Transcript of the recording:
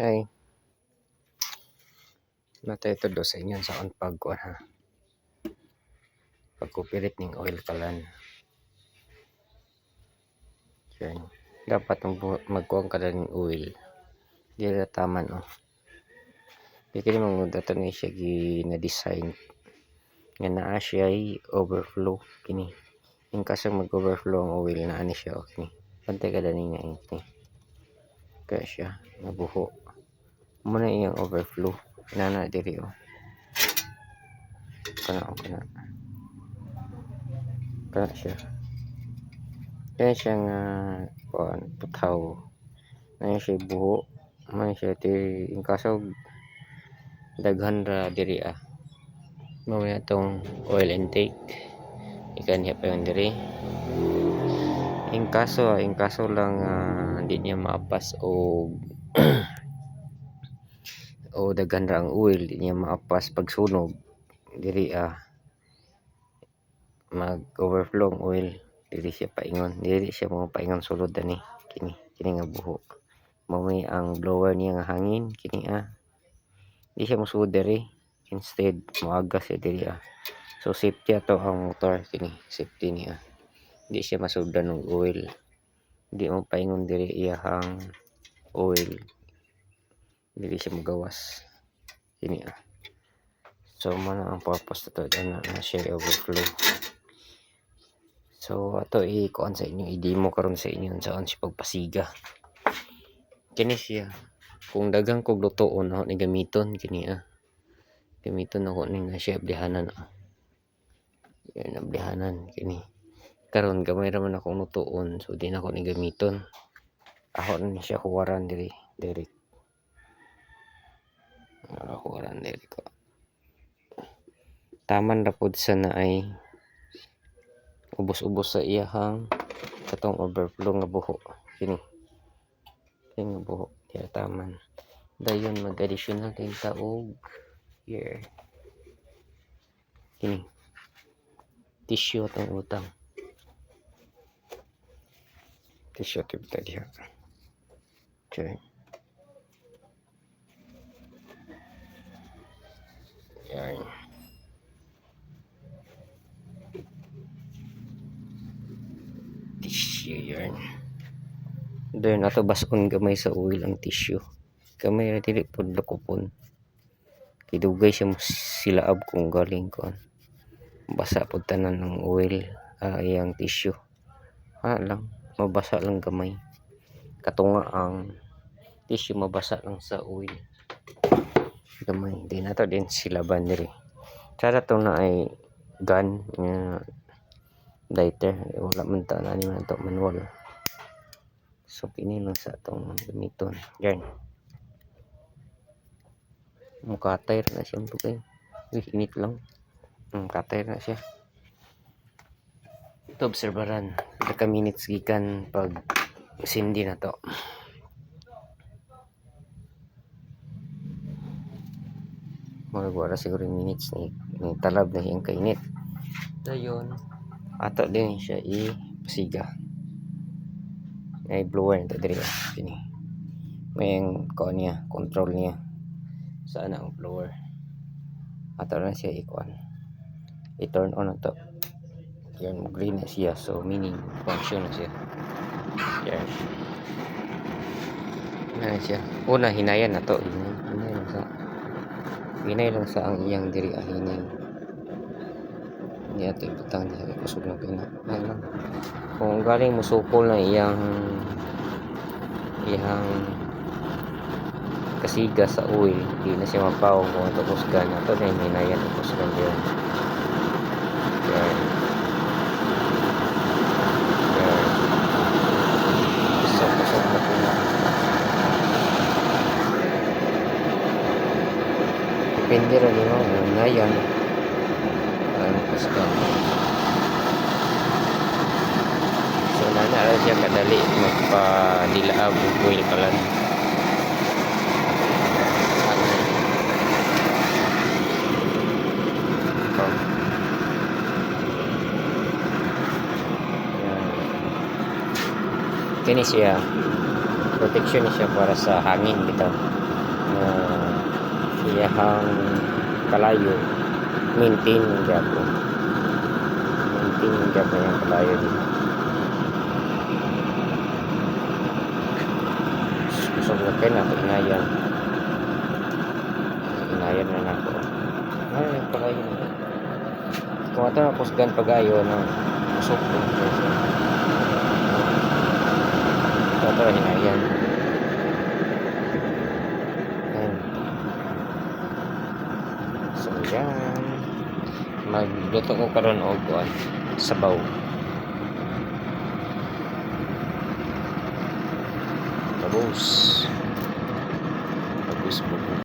Ay, natay ito do sa inyo sa pagkuha ha. Pagkupirit ng oil kalan. Yan. Dapat magkuha ka ng oil. Di na taman o. Di kini magmunta ni siya na-design. Nga naa siya ay overflow. Kini. Yung kaso mag-overflow ang oil na ani siya o. Kini. Pantay ka dani nga ini. Kaya siya nabuho. Muna iyang overflow. Nana diri o. Kana siya. Kaya siya nga putaw. Kaya siya buho. Man siya yung kaso daghan ra diri mamaya tong oil intake ikan niya pa yung diri yung kaso lang hindi niya maapas o o daghan ra ang oil hindi niya maapas pag sunog diri mag overflow ang oil diri siya mo paingon sulod ani kini nga buho mamaya ang blower niya nga hangin kini di siya musud diri instead moagas siya diri so safety ato ang motor kini safety niya di siya masugdan ng oil di mo paingon diri iyahang oil dili siya magawas kini so man ang purpose to na siya overflow so ato i-kuan sa inyo i-demo karon sa inyo saan siya pagpasiga kini siya kung dagang kog lutoon ako ni gamiton kini gamiton ako ning siya ablihanan yan ablihanan kini karon gamay ra man akong lutoon so di na ako ni gamiton ako ni siya huwaran diri huwaran diri ko taman ra pud sa naay ubos-ubos sa iyahang katong overflow nga buho kini nga buho kaya taman dayon mag-additional kay taog here kini tissue atong utang tissue kita diha okay yan tissue yan dayon ato bason gamay sa oil ang tissue gamay ra dili pud lakopon kidugay siya silaab kung galing kon basa pud tanan ng oil iyang tissue lang mabasa lang gamay katunga ang tissue mabasa lang sa oil gamay di na to din silaban diri sada to na ay gun lighter wala man ta na to manual so kini lang sa atong gamiton yan mukatay na siya pugay init lang katay na siya ito obserbaran ka minutes gikan pag sindi na to magwara siguro minutes ni talab na siyang kainit dayon ato din siya ipasiga ay blower nito diri kini may kuan niya control niya saan ang blower ato na siya i-turn on ato yan green na siya so meaning function na siya yan na siya una hinayan na to hinay lang sa ang iyang diri hinay hindi ato ibutang niya kusog na pina kung galing musukol na iyang kasiga sa oil di na siya mapawag kung ito kusgan ato na hinayan ang kusgan diyan yan kusog na pina depende rin mo hinayan ang kusgan so nana siya kadali magpadilaab oil kalan kini siya protection siya para sa hangin bitaw iyahang kalayo maintain yung gyapon. Maintain yung gyapon yung kalayo nila. Kusog na kayo na inayan. Inayan na na ako. Ay, yung kalayo nila. Kung ito napusgan pag-ayo na kusog ko. Ito hinayan. Ayan. So yan. Magluto ko karon og sabaw. Tapos mo